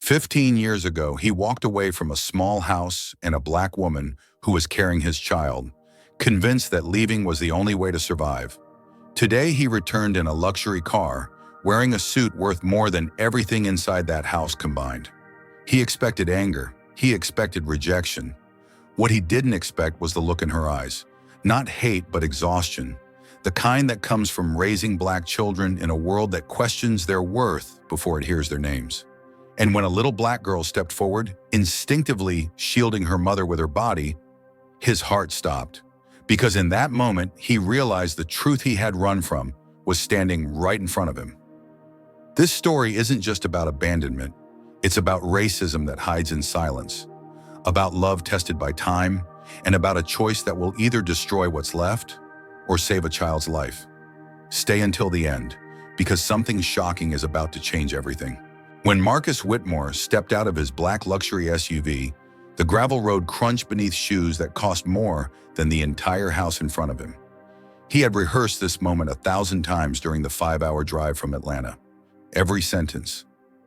15 years ago, he walked away from a small house and a black woman who was carrying his child, convinced that leaving was the only way to survive. Today, he returned in a luxury car, wearing a suit worth more than everything inside that house combined. He expected anger. He expected rejection. What he didn't expect was the look in her eyes. Not hate, but exhaustion. The kind that comes from raising black children in a world that questions their worth before it hears their names. And when a little black girl stepped forward, instinctively shielding her mother with her body, his heart stopped. Because in that moment, he realized the truth he had run from was standing right in front of him. This story isn't just about abandonment. It's about racism that hides in silence, about love tested by time, and about a choice that will either destroy what's left or save a child's life. Stay until the end, because something shocking is about to change everything. When Marcus Whitmore stepped out of his black luxury SUV, the gravel road crunched beneath shoes that cost more than the entire house in front of him. He had rehearsed this moment 1,000 times during the 5-hour drive from Atlanta. Every sentence,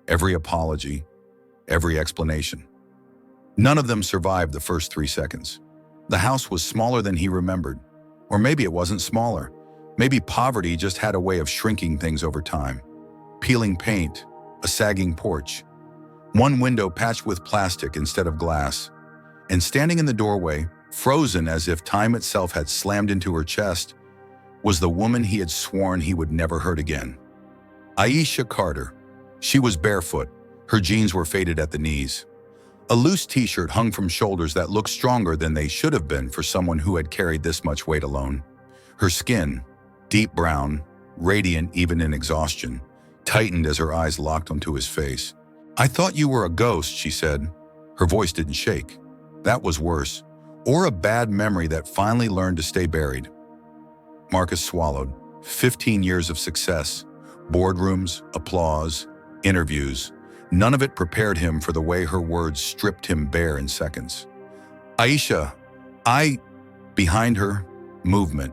every apology, every explanation. None of them survived the first 3 seconds. The house was smaller than he remembered. Or maybe it wasn't smaller. Maybe poverty just had a way of shrinking things over time. Peeling paint, a sagging porch, one window patched with plastic instead of glass, and standing in the doorway, frozen as if time itself had slammed into her chest, was the woman he had sworn he would never hurt again. Aisha Carter. She was barefoot. Her jeans were faded at the knees. A loose t-shirt hung from shoulders that looked stronger than they should have been for someone who had carried this much weight alone. Her skin, deep brown, radiant even in exhaustion, tightened as her eyes locked onto his face. "I thought you were a ghost," she said. Her voice didn't shake. That was worse. Or a bad memory that finally learned to stay buried. Marcus swallowed. 15 years of success, boardrooms, applause, interviews. None of it prepared him for the way her words stripped him bare in seconds. "Aisha, Behind her, movement.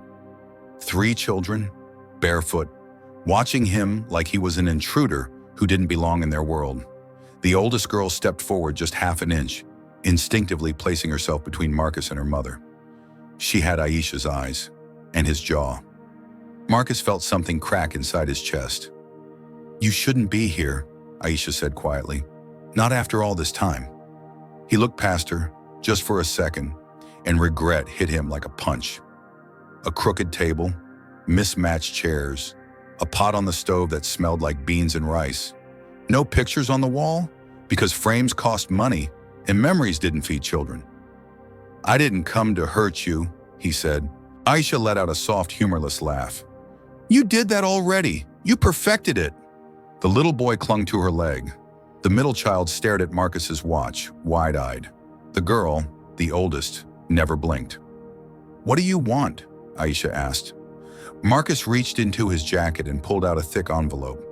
3 children, barefoot, watching him like he was an intruder who didn't belong in their world. The oldest girl stepped forward just half an inch, instinctively placing herself between Marcus and her mother. She had Aisha's eyes and his jaw. Marcus felt something crack inside his chest. "You shouldn't be here," Aisha said quietly. "Not after all this time." He looked past her, just for a second, and regret hit him like a punch. A crooked table, mismatched chairs, a pot on the stove that smelled like beans and rice. No pictures on the wall, because frames cost money and memories didn't feed children. "I didn't come to hurt you," he said. Aisha let out a soft, humorless laugh. "You did that already. You perfected it." The little boy clung to her leg. The middle child stared at Marcus's watch, wide-eyed. The girl, the oldest, never blinked. "What do you want?" Aisha asked. Marcus reached into his jacket and pulled out a thick envelope.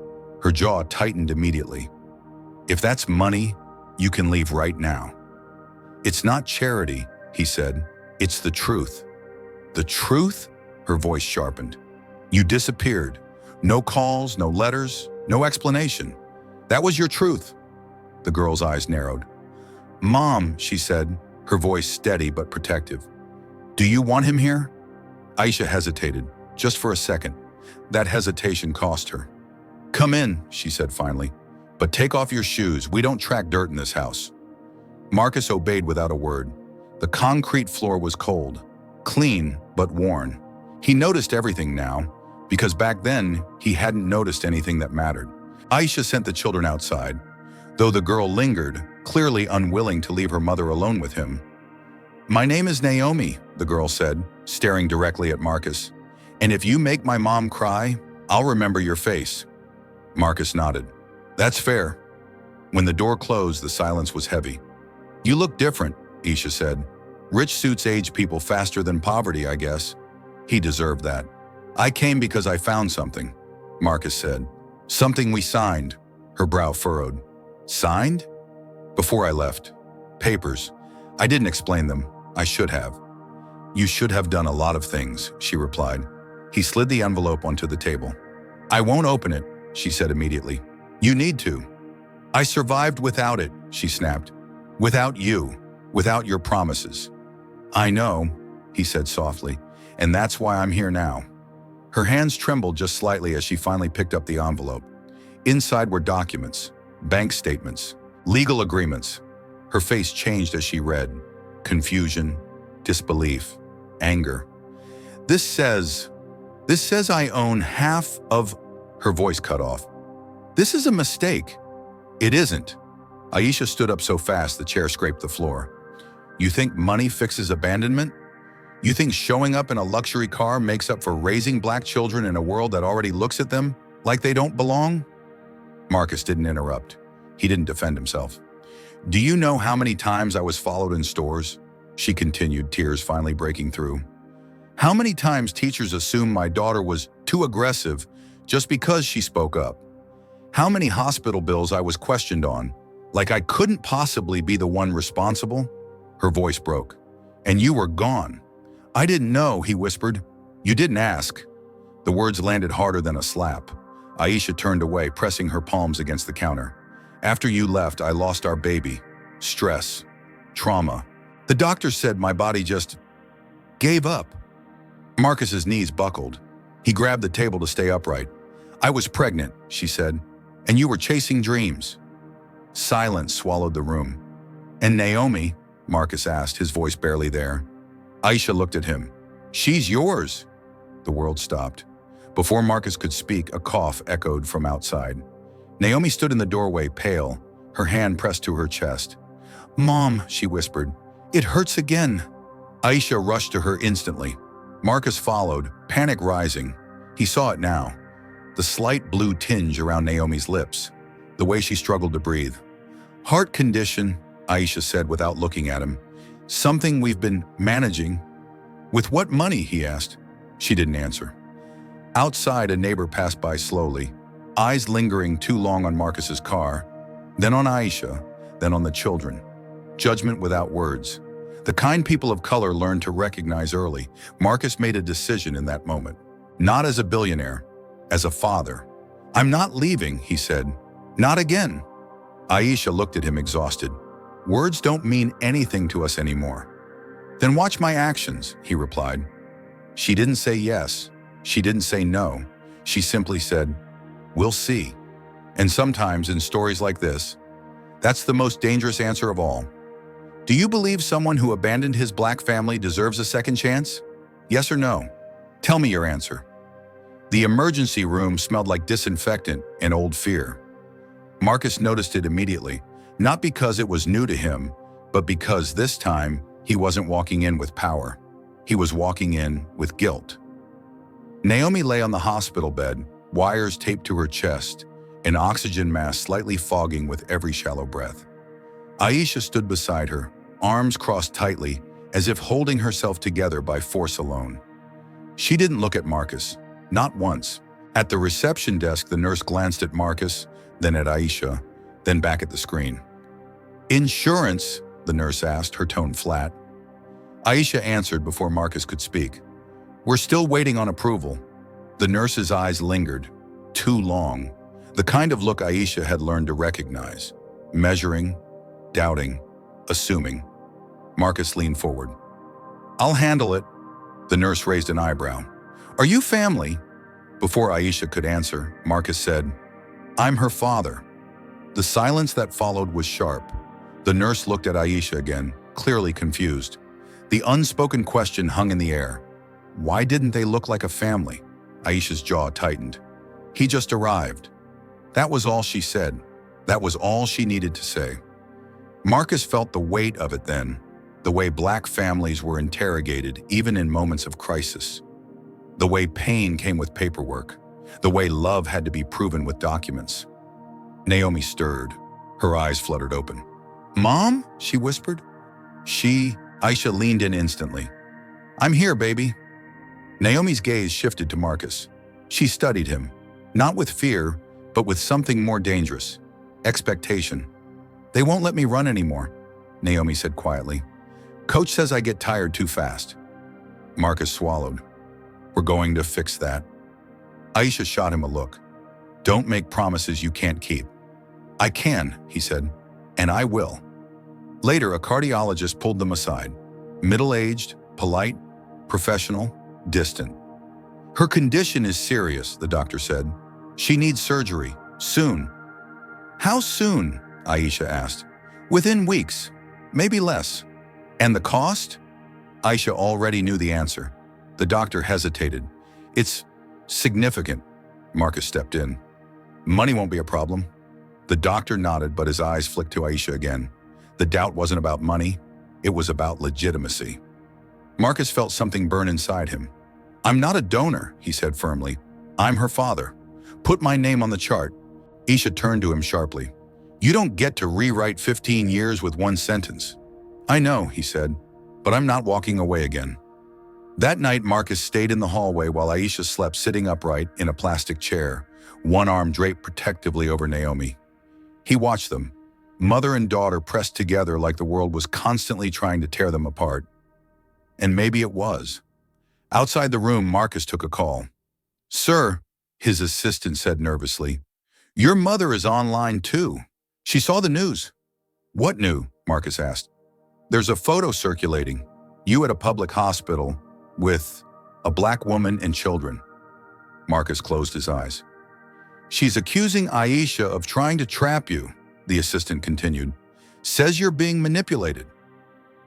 Her jaw tightened immediately. "If that's money, you can leave right now." "It's not charity," he said. "It's the truth." "The truth?" Her voice sharpened. "You disappeared. No calls, no letters, no explanation. That was your truth." The girl's eyes narrowed. "Mom," she said, her voice steady but protective. "Do you want him here?" Aisha hesitated, just for a second. That hesitation cost her. "Come in," she said finally. "But take off your shoes. We don't track dirt in this house." Marcus obeyed without a word. The concrete floor was cold, clean but worn. He noticed everything now, because back then he hadn't noticed anything that mattered. Aisha sent the children outside, though the girl lingered, clearly unwilling to leave her mother alone with him. "My name is Naomi," the girl said, staring directly at Marcus. "And if you make my mom cry, I'll remember your face." Marcus nodded. "That's fair." When the door closed, the silence was heavy. "You look different," Aisha said. "Rich suits age people faster than poverty, I guess." He deserved that. "I came because I found something," Marcus said. "Something we signed." Her brow furrowed. "Signed?" "Before I left. Papers. I didn't explain them. I should have." "You should have done a lot of things," she replied. He slid the envelope onto the table. "I won't open it," she said immediately. "You need to." I survived without it, she snapped. Without you, without your promises. I know, he said softly, and that's why I'm here now. Her hands trembled just slightly as she finally picked up the envelope. Inside were documents, bank statements, legal agreements. Her face changed as she read. Confusion, disbelief, anger. This says I own half of... Her voice cut off. This is a mistake. It isn't. Aisha stood up so fast the chair scraped the floor. You think money fixes abandonment? You think showing up in a luxury car makes up for raising black children in a world that already looks at them like they don't belong? Marcus didn't interrupt. He didn't defend himself. Do you know how many times I was followed in stores? She continued, tears finally breaking through. How many times teachers assumed my daughter was too aggressive just because she spoke up? How many hospital bills I was questioned on, like I couldn't possibly be the one responsible? Her voice broke. And you were gone. I didn't know, he whispered. You didn't ask. The words landed harder than a slap. Aisha turned away, pressing her palms against the counter. After you left, I lost our baby. Stress. Trauma. The doctor said my body just gave up. Marcus's knees buckled. He grabbed the table to stay upright. I was pregnant, she said, and you were chasing dreams. Silence swallowed the room. And Naomi? Marcus asked, his voice barely there. Aisha looked at him. She's yours. The world stopped. Before Marcus could speak, a cough echoed from outside. Naomi stood in the doorway, pale, her hand pressed to her chest. Mom, she whispered, it hurts again. Aisha rushed to her instantly. Marcus followed, panic rising. He saw it now. The slight blue tinge around Naomi's lips, the way she struggled to breathe. Heart condition, Aisha said without looking at him. Something we've been managing. With what money, he asked. She didn't answer. Outside, a neighbor passed by slowly, eyes lingering too long on Marcus's car, then on Aisha, then on the children. Judgment without words. The kind people of color learn to recognize early. Marcus made a decision in that moment. Not as a billionaire, as a father. I'm not leaving, he said. Not again. Aisha looked at him exhausted. Words don't mean anything to us anymore. Then watch my actions, he replied. She didn't say yes. She didn't say no. She simply said, we'll see. And sometimes in stories like this, that's the most dangerous answer of all. Do you believe someone who abandoned his black family deserves a second chance? Yes or no? Tell me your answer. The emergency room smelled like disinfectant and old fear. Marcus noticed it immediately, not because it was new to him, but because this time he wasn't walking in with power. He was walking in with guilt. Naomi lay on the hospital bed, wires taped to her chest, an oxygen mask slightly fogging with every shallow breath. Aisha stood beside her, arms crossed tightly, as if holding herself together by force alone. She didn't look at Marcus, not once. At the reception desk, the nurse glanced at Marcus, then at Aisha, then back at the screen. Insurance? The nurse asked, her tone flat. Aisha answered before Marcus could speak. We're still waiting on approval. The nurse's eyes lingered, too long, the kind of look Aisha had learned to recognize, measuring, doubting, assuming. Marcus leaned forward. I'll handle it. The nurse raised an eyebrow. Are you family? Before Aisha could answer, Marcus said, I'm her father. The silence that followed was sharp. The nurse looked at Aisha again, clearly confused. The unspoken question hung in the air. Why didn't they look like a family? Aisha's jaw tightened. He just arrived. That was all she said. That was all she needed to say. Marcus felt the weight of it then, the way black families were interrogated even in moments of crisis. The way pain came with paperwork. The way love had to be proven with documents. Naomi stirred. Her eyes fluttered open. Mom? She whispered. Aisha leaned in instantly. I'm here, baby. Naomi's gaze shifted to Marcus. She studied him, not with fear, but with something more dangerous. Expectation. They won't let me run anymore, Naomi said quietly. Coach says I get tired too fast. Marcus swallowed. We're going to fix that. Aisha shot him a look. Don't make promises you can't keep. "I can," he said, "and I will." Later, a cardiologist pulled them aside. Middle-aged, polite, professional, distant. "Her condition is serious," the doctor said. "She needs surgery, soon." "How soon?" Aisha asked. "Within weeks, maybe less." "And the cost?" Aisha already knew the answer. The doctor hesitated. "It's significant." Marcus stepped in. "Money won't be a problem." The doctor nodded, but his eyes flicked to Aisha again. The doubt wasn't about money, it was about legitimacy. Marcus felt something burn inside him. "I'm not a donor," he said firmly. "I'm her father. Put my name on the chart." Aisha turned to him sharply. "You don't get to rewrite 15 years with one sentence." "I know," he said, "but I'm not walking away again." That night, Marcus stayed in the hallway while Aisha slept sitting upright in a plastic chair, one arm draped protectively over Naomi. He watched them, mother and daughter pressed together like the world was constantly trying to tear them apart. And maybe it was. Outside the room, Marcus took a call. "Sir," his assistant said nervously, "your mother is online too. She saw the news." "What new?" Marcus asked. "There's a photo circulating. You at a public hospital with a black woman and children." Marcus closed his eyes. "She's accusing Aisha of trying to trap you," the assistant continued. "Says you're being manipulated."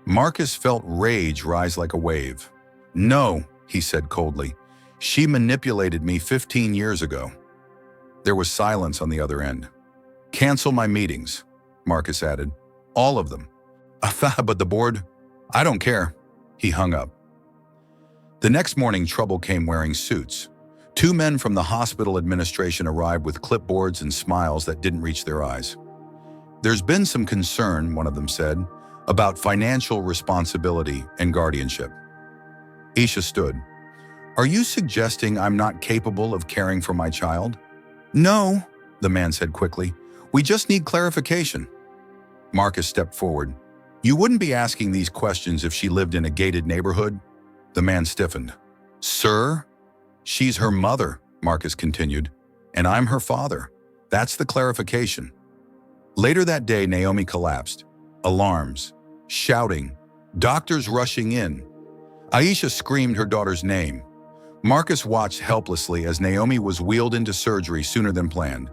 Marcus felt rage rise like a wave. "No," he said coldly. "She manipulated me 15 years ago." There was silence on the other end. "Cancel my meetings," Marcus added. "All of them." "But the board?" "I don't care." He hung up. The next morning, trouble came wearing suits. Two men from the hospital administration arrived with clipboards and smiles that didn't reach their eyes. "There's been some concern," one of them said, "about financial responsibility and guardianship." Aisha stood. "Are you suggesting I'm not capable of caring for my child?" "No," the man said quickly. "We just need clarification." Marcus stepped forward. "You wouldn't be asking these questions if she lived in a gated neighborhood?" The man stiffened. "Sir, she's her mother," Marcus continued, "and I'm her father. That's the clarification." Later that day, Naomi collapsed. Alarms, shouting, doctors rushing in. Aisha screamed her daughter's name. Marcus watched helplessly as Naomi was wheeled into surgery sooner than planned.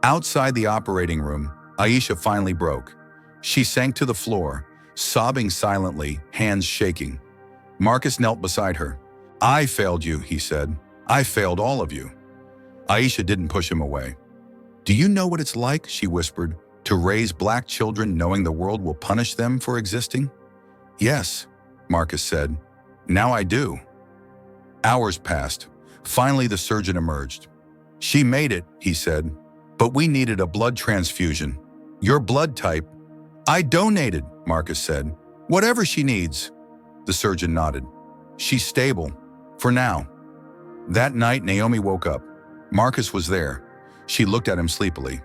Outside the operating room, Aisha finally broke. She sank to the floor, sobbing silently, hands shaking. Marcus knelt beside her. "I failed you," he said. "I failed all of you." Aisha didn't push him away. "Do you know what it's like," she whispered, "to raise black children knowing the world will punish them for existing?" "Yes," Marcus said. "Now I do." Hours passed. Finally, the surgeon emerged. "She made it," he said, "but we needed a blood transfusion. Your blood type." "I donated," Marcus said. "Whatever she needs." The surgeon nodded. "She's stable. For now." That night, Naomi woke up. Marcus was there. She looked at him sleepily.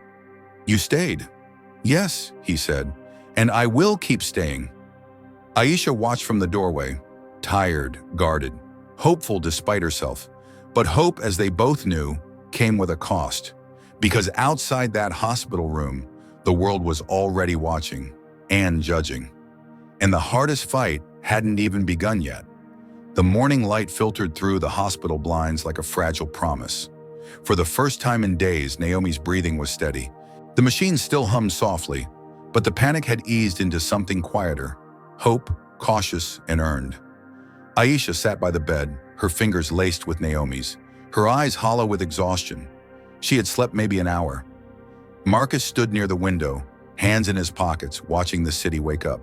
"You stayed?" "Yes," he said, "and I will keep staying." Aisha watched from the doorway, tired, guarded, hopeful despite herself. But hope, as they both knew, came with a cost. Because outside that hospital room, the world was already watching and judging. And the hardest fight hadn't even begun yet. The morning light filtered through the hospital blinds like a fragile promise. For the first time in days, Naomi's breathing was steady. The machine still hummed softly, but the panic had eased into something quieter, hope, cautious, and earned. Aisha sat by the bed, her fingers laced with Naomi's, her eyes hollow with exhaustion. She had slept maybe an hour. Marcus stood near the window, hands in his pockets, watching the city wake up.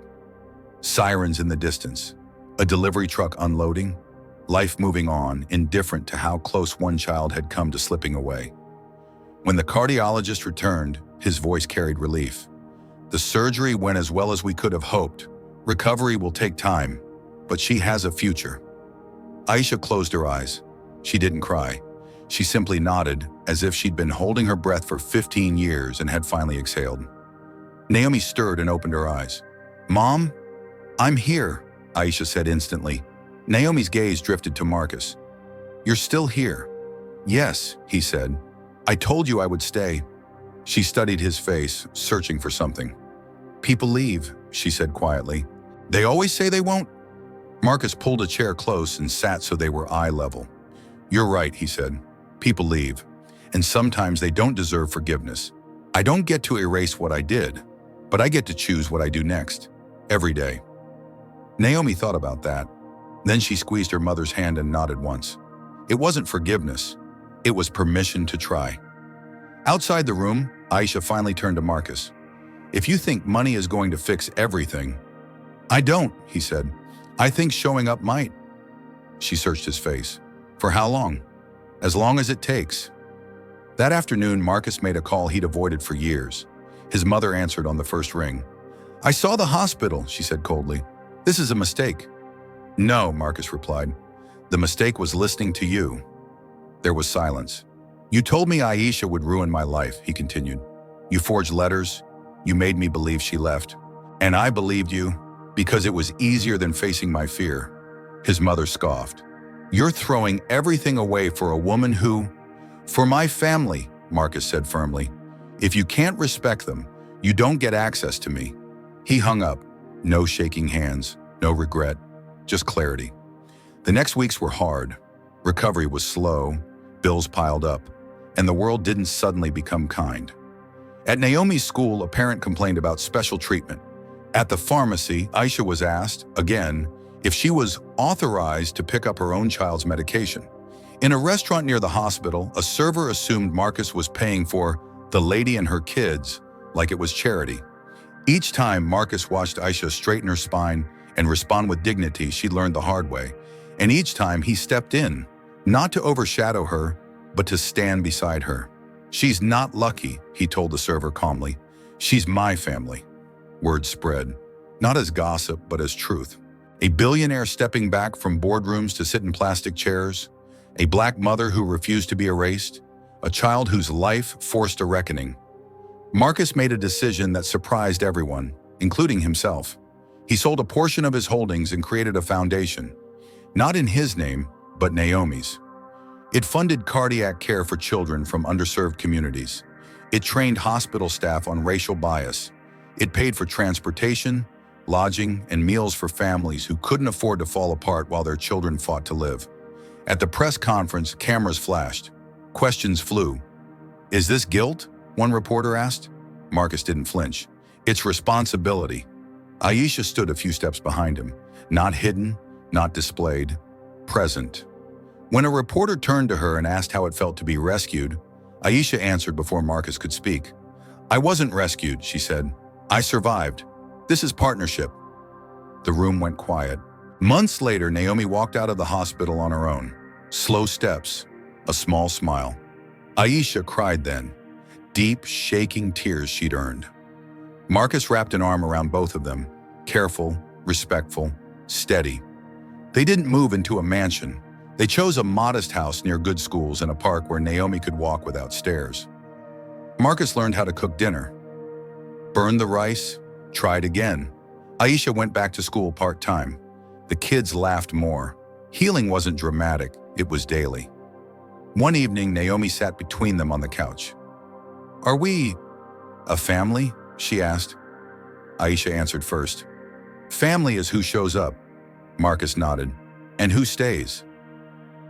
Sirens in the distance, a delivery truck unloading, life moving on, indifferent to how close one child had come to slipping away. When the cardiologist returned, his voice carried relief. "The surgery went as well as we could have hoped. Recovery will take time, but she has a future." Aisha closed her eyes. She didn't cry. She simply nodded, as if she'd been holding her breath for 15 years and had finally exhaled. Naomi stirred and opened her eyes. "Mom? I'm here," Aisha said instantly. Naomi's gaze drifted to Marcus. "You're still here?" "Yes," he said. "I told you I would stay." She studied his face, searching for something. "People leave," she said quietly. "They always say they won't." Marcus pulled a chair close and sat so they were eye level. "You're right," he said. "People leave, and sometimes they don't deserve forgiveness. I don't get to erase what I did, but I get to choose what I do next, every day." Naomi thought about that. Then she squeezed her mother's hand and nodded once. It wasn't forgiveness. It was permission to try. Outside the room, Aisha finally turned to Marcus. "If you think money is going to fix everything—" "I don't," he said. "I think showing up might." She searched his face. "For how long?" "As long as it takes." That afternoon, Marcus made a call he'd avoided for years. His mother answered on the first ring. "I saw the hospital," she said coldly. "This is a mistake." "No," Marcus replied. "The mistake was listening to you." There was silence. "You told me Aisha would ruin my life," he continued. "You forged letters. You made me believe she left. And I believed you because it was easier than facing my fear." His mother scoffed. "You're throwing everything away for a woman who—" "For my family," Marcus said firmly. "If you can't respect them, you don't get access to me." He hung up. No shaking hands, no regret, just clarity. The next weeks were hard. Recovery was slow, bills piled up, and the world didn't suddenly become kind. At Naomi's school, a parent complained about special treatment. At the pharmacy, Aisha was asked, again, if she was authorized to pick up her own child's medication. In a restaurant near the hospital, a server assumed Marcus was paying for the lady and her kids like it was charity. Each time Marcus watched Aisha straighten her spine and respond with dignity, she learned the hard way. And each time he stepped in, not to overshadow her, but to stand beside her. "She's not lucky," he told the server calmly. "She's my family." Word spread, not as gossip, but as truth. A billionaire stepping back from boardrooms to sit in plastic chairs, a black mother who refused to be erased, a child whose life forced a reckoning. Marcus made a decision that surprised everyone, including himself. He sold a portion of his holdings and created a foundation, not in his name, but Naomi's. It funded cardiac care for children from underserved communities. It trained hospital staff on racial bias. It paid for transportation, lodging, and meals for families who couldn't afford to fall apart while their children fought to live. At the press conference, cameras flashed. Questions flew. "Is this guilt?" one reporter asked. Marcus didn't flinch. "It's responsibility." Aisha stood a few steps behind him, not hidden, not displayed, present. When a reporter turned to her and asked how it felt to be rescued, Aisha answered before Marcus could speak. "I wasn't rescued," she said. "I survived. This is partnership." The room went quiet. Months later, Naomi walked out of the hospital on her own. Slow steps, a small smile. Aisha cried then, deep, shaking tears she'd earned. Marcus wrapped an arm around both of them, careful, respectful, steady. They didn't move into a mansion. They chose a modest house near good schools and a park where Naomi could walk without stairs. Marcus learned how to cook dinner. Burned the rice, tried again. Aisha went back to school part-time. The kids laughed more. Healing wasn't dramatic, it was daily. One evening, Naomi sat between them on the couch. "Are we a family?" she asked. Aisha answered first. "Family is who shows up." Marcus nodded. "And who stays?"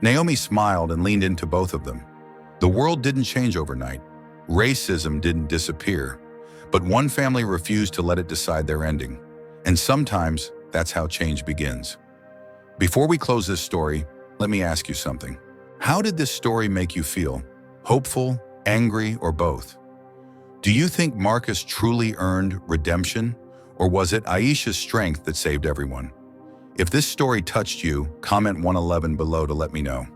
Naomi smiled and leaned into both of them. The world didn't change overnight. Racism didn't disappear. But one family refused to let it decide their ending. And sometimes, that's how change begins. Before we close this story, let me ask you something. How did this story make you feel? Hopeful, angry, or both? Do you think Marcus truly earned redemption, or was it Aisha's strength that saved everyone? If this story touched you, comment 111 below to let me know.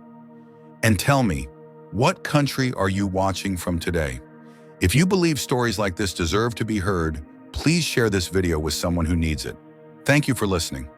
And tell me, what country are you watching from today? If you believe stories like this deserve to be heard, please share this video with someone who needs it. Thank you for listening.